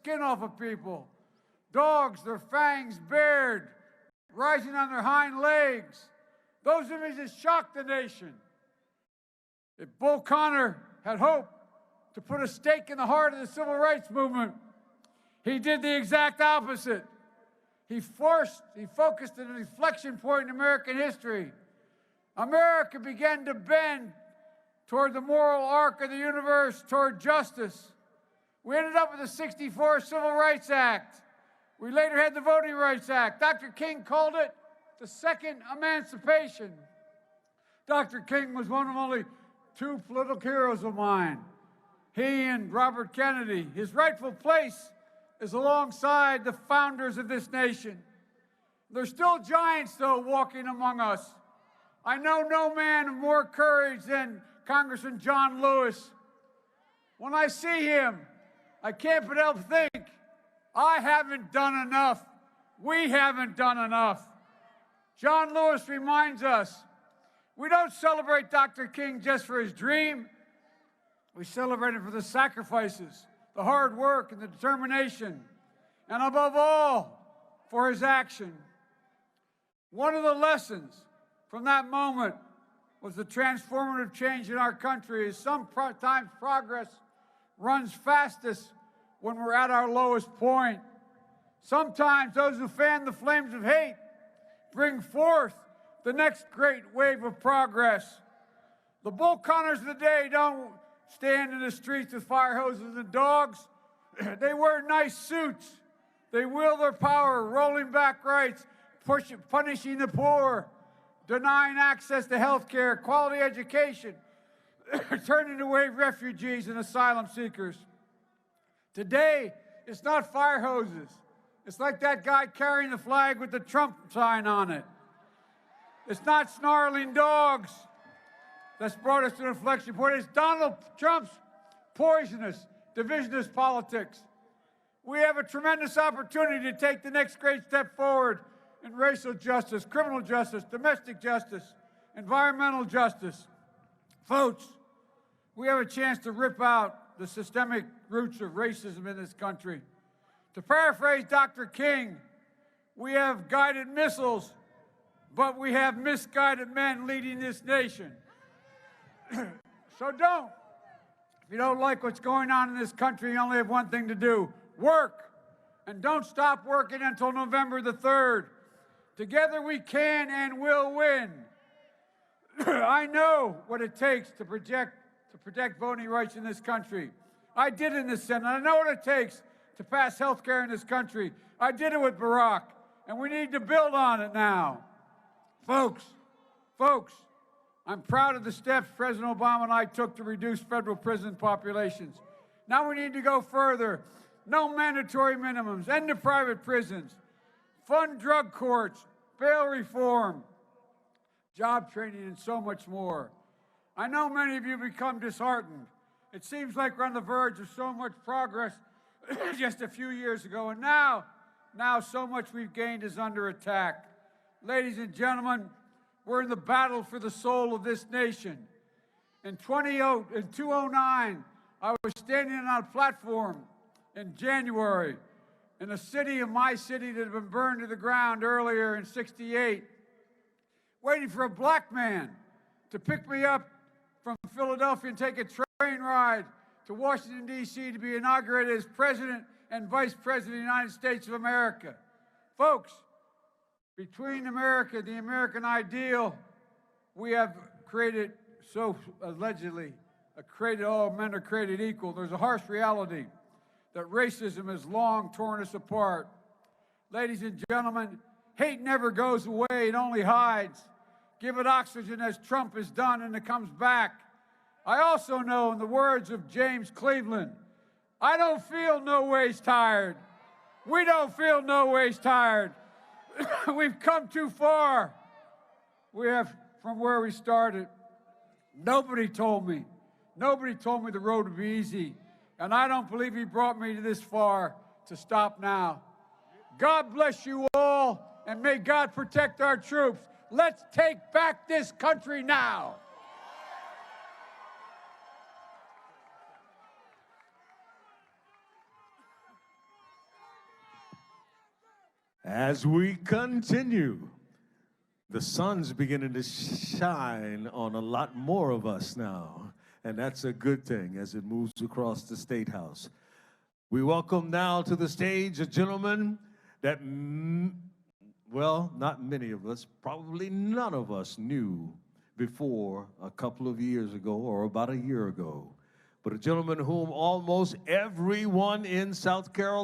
skin off of people. Dogs, their fangs bared, rising on their hind legs. Those images shocked the nation. If Bull Connor had hoped to put a stake in the heart of the civil rights movement, he did the exact opposite. He focused at an inflection point in American history. America began to bend toward the moral arc of the universe, toward justice. We ended up with the '64 Civil Rights Act. We later had the Voting Rights Act. Dr. King called it the second emancipation. Dr. King was one of only two political heroes of mine. He and Robert Kennedy. His rightful place is alongside the founders of this nation. There's still giants, though, walking among us. I know no man of more courage than Congressman John Lewis. When I see him, I can't but help think, I haven't done enough. We haven't done enough. John Lewis reminds us, we don't celebrate Dr. King just for his dream. We celebrate him for the sacrifices, the hard work, and the determination, and above all, for his action. One of the lessons from that moment was the transformative change in our country, as sometimes progress runs fastest when we're at our lowest point. Sometimes those who fan the flames of hate bring forth the next great wave of progress. The Bull Connors of the day don't stand in the streets with fire hoses and dogs. They wear nice suits. They wield their power, rolling back rights, punishing the poor, denying access to health care, quality education, turning away refugees and asylum seekers. Today, it's not fire hoses. It's like that guy carrying the flag with the Trump sign on it. It's not snarling dogs that's brought us to an inflection point. It's Donald Trump's poisonous, divisionist politics. We have a tremendous opportunity to take the next great step forward in racial justice, criminal justice, domestic justice, environmental justice. Folks, we have a chance to rip out the systemic roots of racism in this country. To paraphrase Dr. King, we have guided missiles, but we have misguided men leading this nation. So if you don't like what's going on in this country, you only have one thing to do: work. And don't stop working until November the 3rd. Together we can and will win. I know what it takes to protect voting rights in this country. I did in the Senate. I know what it takes to pass health care in this country. I did it with Barack, and we need to build on it now. Folks, I'm proud of the steps President Obama and I took to reduce federal prison populations. Now we need to go further. No mandatory minimums, end the private prisons, fund drug courts, bail reform, job training, and so much more. I know many of you become disheartened. It seems like we're on the verge of so much progress just a few years ago, and now so much we've gained is under attack. Ladies and gentlemen, we're in the battle for the soul of this nation. In 2009, I was standing on a platform in January in a city of my city that had been burned to the ground earlier in '68, waiting for a black man to pick me up from Philadelphia and take a train ride to Washington, D.C. to be inaugurated as President and Vice President of the United States of America. Folks, between America, the American ideal, we have created, so allegedly, all men are created equal. There's a harsh reality that racism has long torn us apart. Ladies and gentlemen, hate never goes away, it only hides. Give it oxygen as Trump has done and it comes back. I also know, in the words of James Cleveland, I don't feel no ways tired. We don't feel no ways tired. We've come too far. We have from where we started. Nobody told me the road would be easy. And I don't believe he brought me to this far to stop now. God bless you all, and may God protect our troops. Let's take back this country now. As we continue, the sun's beginning to shine on a lot more of us now, and that's a good thing as it moves across the State House. We welcome now to the stage a gentleman that, well, not many of us, probably none of us knew before a couple of years ago or about a year ago, but a gentleman whom almost everyone in South Carolina